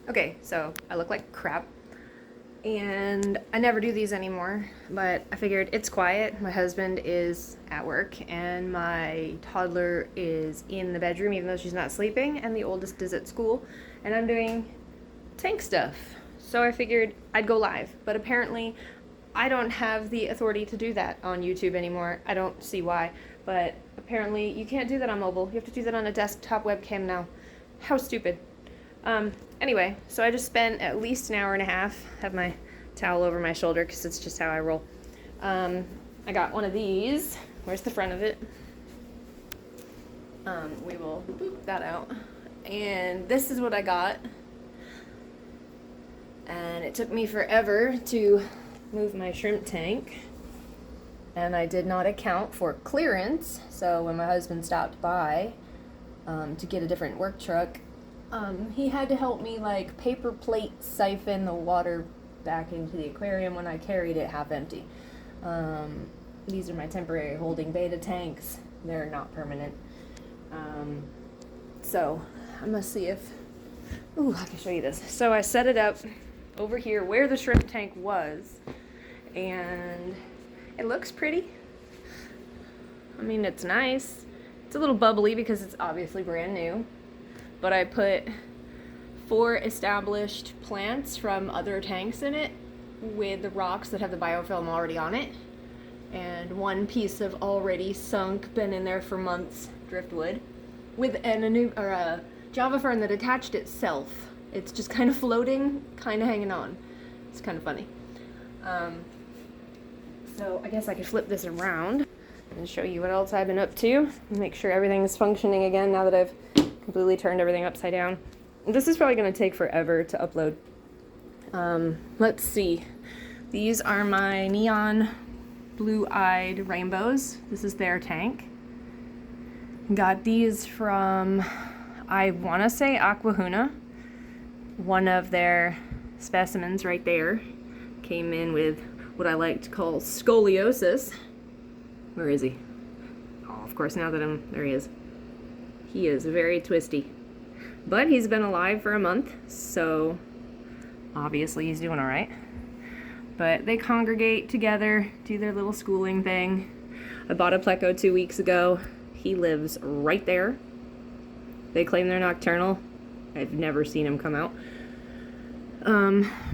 Okay, so I look like crap, and I never do these anymore, but I figured it's quiet. My husband is at work, and my toddler is in the bedroom, even though she's not sleeping, and the oldest is at school, and I'm doing tank stuff. So I figured I'd go live, but apparently I don't have the authority to do that on YouTube anymore. I don't see why, but apparently you can't do that on mobile. You have to do that on a desktop webcam now. How stupid. Anyway, so I just spent at least an hour and a half, have my towel over my shoulder because it's just how I roll. I got one of these. Where's the front of it? We will boop that out. And this is what I got. And it took me forever to move my shrimp tank. And I did not account for clearance. So when my husband stopped by to get a different work truck, he had to help me like paper plate siphon the water back into the aquarium when I carried it half empty. These are my temporary holding beta tanks. They're not permanent. So I'm gonna see if, I can show you this. So I set it up over here where the shrimp tank was, and it looks pretty. I mean, it's nice. It's a little bubbly because it's obviously brand new. But I put 4 established plants from other tanks in it with the rocks that have the biofilm already on it, and 1 piece of already sunk, been in there for months, driftwood, with a Java fern that attached itself. It's just kind of floating, kind of hanging on. It's kind of funny. So I guess I could flip this around and show you what else I've been up to. Make sure everything's functioning again now that I've completely turned everything upside down. This is probably going to take forever to upload. Let's see. These are my neon blue-eyed rainbows. This is their tank. Got these from, I want to say, Aquahuna. One of their specimens right there came in with what I like to call scoliosis. Where is he? Oh, of course, now that there he is. He is very twisty, but he's been alive for a month, so obviously he's doing all right. But they congregate together, do their little schooling thing. I bought a Pleco 2 weeks ago. He lives right there. They claim they're nocturnal. I've never seen him come out.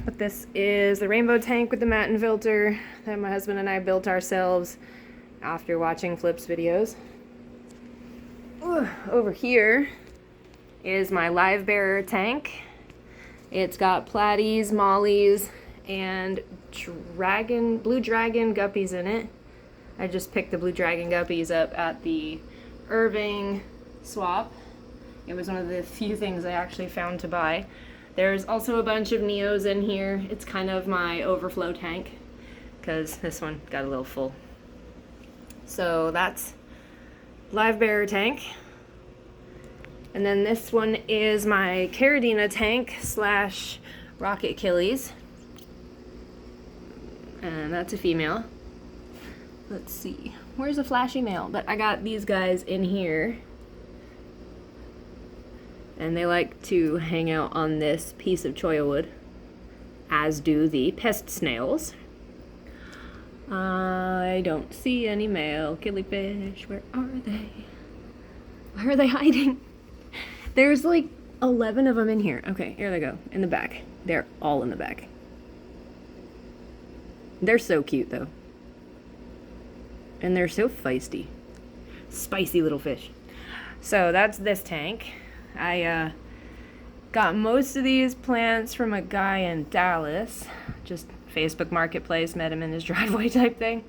But this is the rainbow tank with the matin filter that my husband and I built ourselves after watching Flip's videos. Over here is my live bearer tank. It's got platies, mollies, and blue dragon guppies in it. I just picked the blue dragon guppies up at the Irving swap. It was one of the few things I actually found to buy. There's also a bunch of Neos in here. It's kind of my overflow tank because this one got a little full. So that's live bearer tank. And then this one is my Caridina tank / Rocket Achilles. And that's a female. Let's see, where's the flashy male? But I got these guys in here. And they like to hang out on this piece of cholla wood, as do the pest snails. I don't see any male killifish. Where are they? Where are they hiding? There's like 11 of them in here. Okay, here they go, in the back. They're all in the back. They're so cute though. And they're so feisty. Spicy little fish. So that's this tank. I got most of these plants from a guy in Dallas. Just Facebook Marketplace, met him in his driveway type thing.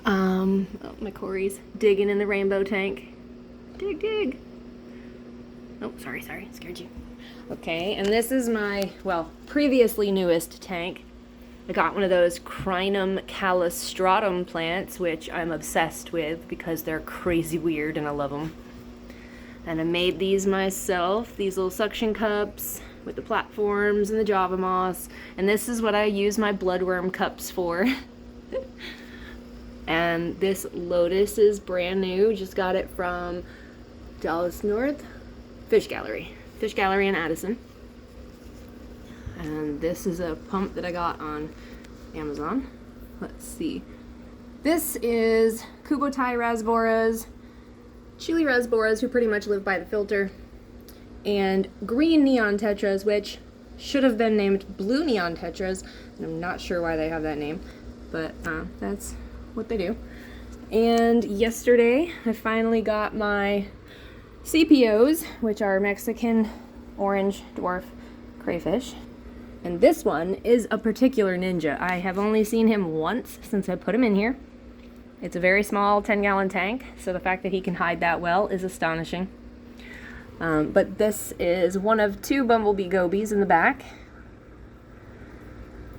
Oh, my Corey's digging in the rainbow tank. Dig, dig. Oh, sorry, scared you. Okay, and this is my, previously newest tank. I got one of those Crinum calistratum plants, which I'm obsessed with because they're crazy weird and I love them. And I made these myself, these little suction cups with the platforms and the Java moss. And this is what I use my bloodworm cups for. And this lotus is brand new. Just got it from Dallas North Fish Gallery in Addison. And this is a pump that I got on Amazon. Let's see. This is Kubotai rasboras, Chili rasboras, who pretty much live by the filter, and green neon tetras, which should have been named blue neon tetras. And I'm not sure why they have that name, but that's what they do. And yesterday, I finally got my Cpos, which are Mexican orange dwarf crayfish. And this one is a particular ninja. I have only seen him once since I put him in here. It's a very small 10-gallon tank, so the fact that he can hide that well is astonishing. But this is one of 2 bumblebee gobies in the back.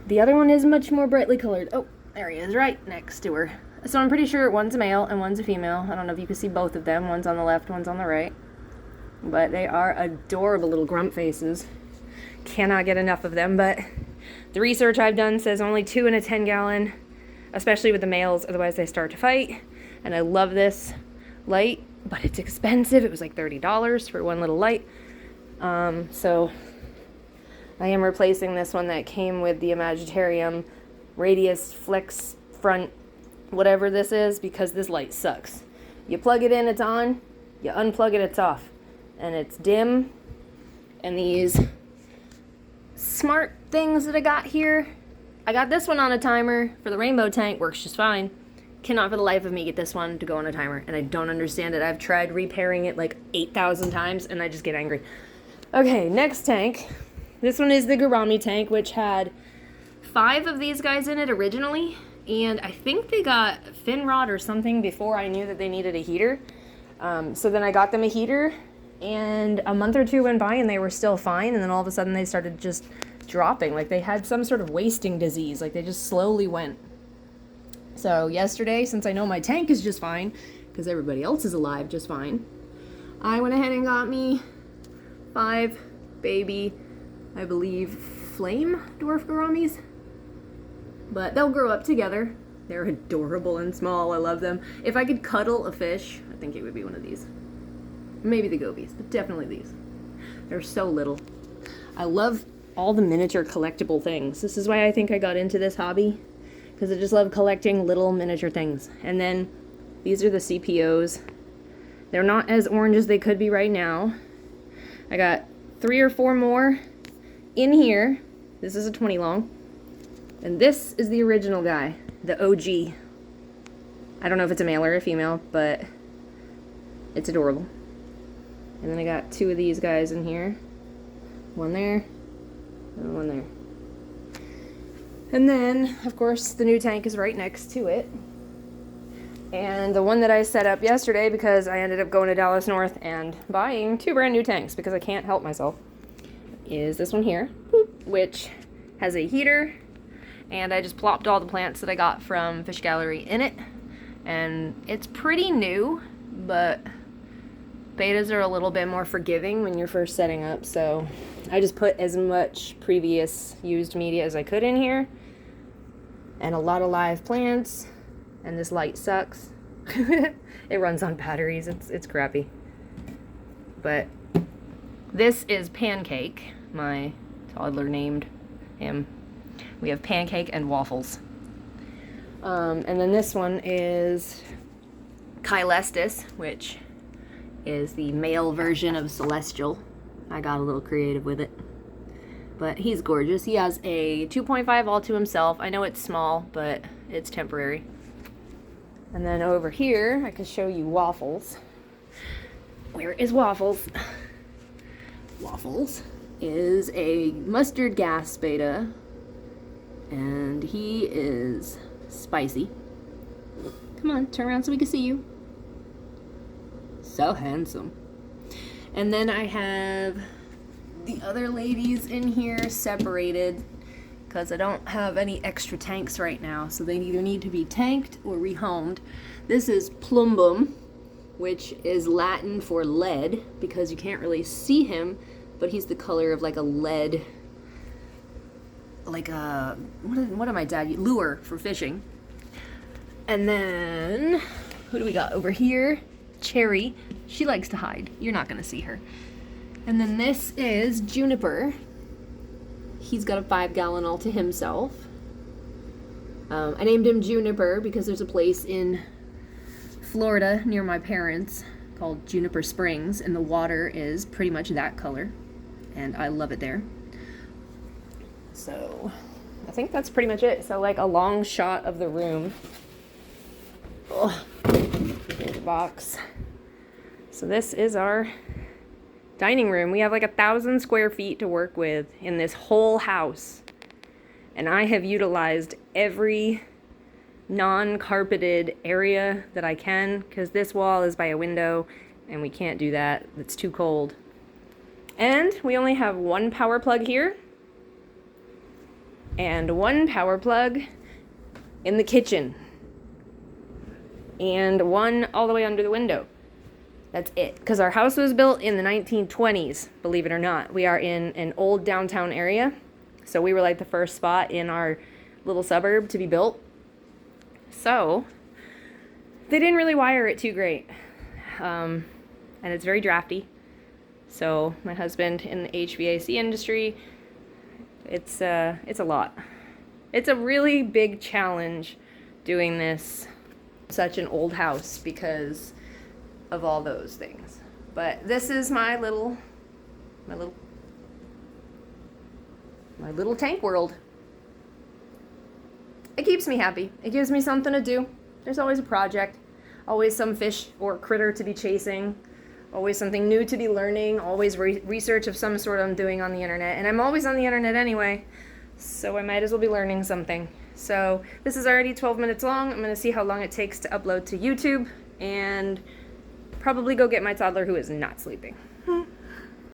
The other one is much more brightly colored. Oh, there he is right next to her. So I'm pretty sure one's a male and one's a female. I don't know if you can see both of them. One's on the left, one's on the right. But they are adorable little grump faces. Cannot get enough of them, but the research I've done says only 2 in a 10-gallon, especially with the males, otherwise they start to fight. And I love this light, but it's expensive. It was like $30 for one little light. So I am replacing this one that came with the Imagitarium Radius Flex Front, whatever this is, because this light sucks. You plug it in, it's on. You unplug it, it's off. And it's dim. And these smart things that I got here, I got this one on a timer for the rainbow tank, works just fine. Cannot for the life of me get this one to go on a timer, and I don't understand it. I've tried repairing it like 8,000 times and I just get angry. Okay, next tank. This one is the Gourami Tank, which had 5 of these guys in it originally, and I think they got fin rot or something before I knew that they needed a heater. So then I got them a heater, and a month or 2 went by and they were still fine, and then all of a sudden they started just dropping, like they had some sort of wasting disease, like they just slowly went. So yesterday, since I know my tank is just fine, because everybody else is alive just fine, I went ahead and got me 5 baby, I believe, flame dwarf gouramis. But they'll grow up together. They're adorable and small, I love them. If I could cuddle a fish, I think it would be one of these. Maybe the gobies, but definitely these. They're so little. I love all the miniature collectible things. This is why I think I got into this hobby, because I just love collecting little miniature things. And then these are the Cpos. They're not as orange as they could be right now. I got 3 or 4 more in here. This is a 20 long. And this is the original guy, the OG. I don't know if it's a male or a female, but it's adorable. And then I got 2 of these guys in here. One there, and one there. And then, of course, the new tank is right next to it. And the one that I set up yesterday, because I ended up going to Dallas North and buying 2 brand new tanks, because I can't help myself, is this one here, which has a heater. And I just plopped all the plants that I got from Fish Gallery in it. And it's pretty new, but betas are a little bit more forgiving when you're first setting up, so I just put as much previous used media as I could in here, and a lot of live plants, and this light sucks. It runs on batteries, it's crappy. But this is Pancake, my toddler named him. We have Pancake and Waffles. And then this one is Kylestis, which is the male version of Celestial. I got a little creative with it. But he's gorgeous. He has a 2.5 all to himself. I know it's small, but it's temporary. And then over here, I can show you Waffles. Where is Waffles? Waffles is a mustard gas beta, and he is spicy. Come on, turn around so we can see you. So handsome. And then I have the other ladies in here separated because I don't have any extra tanks right now, so they either need to be tanked or rehomed. This is Plumbum, which is Latin for lead, because you can't really see him, but he's the color of like a lead, like a, what am I, Dad? Lure for fishing. And then, who do we got over here? Cherry. She likes to hide. You're not going to see her. And then this is Juniper. He's got a 5-gallon all to himself. I named him Juniper because there's a place in Florida near my parents called Juniper Springs, and the water is pretty much that color, and I love it there. So I think that's pretty much it. So like a long shot of the room. Oh, here's the box. So this is our dining room. We have like 1,000 square feet to work with in this whole house. And I have utilized every non-carpeted area that I can, because this wall is by a window and we can't do that. It's too cold. And we only have one power plug here and one power plug in the kitchen and one all the way under the window. That's it. Because our house was built in the 1920s, believe it or not. We are in an old downtown area. So we were like the first spot in our little suburb to be built. So they didn't really wire it too great. And it's very drafty. So my husband in the HVAC industry, it's a lot. It's a really big challenge doing this such an old house because of all those things. But this is my little tank world. It keeps me happy. It gives me something to do. There's always a project, always some fish or critter to be chasing, always something new to be learning, always research of some sort I'm doing on the internet. And I'm always on the internet anyway, so I might as well be learning something. So this is already 12 minutes long. I'm going to see how long it takes to upload to YouTube and probably go get my toddler who is not sleeping.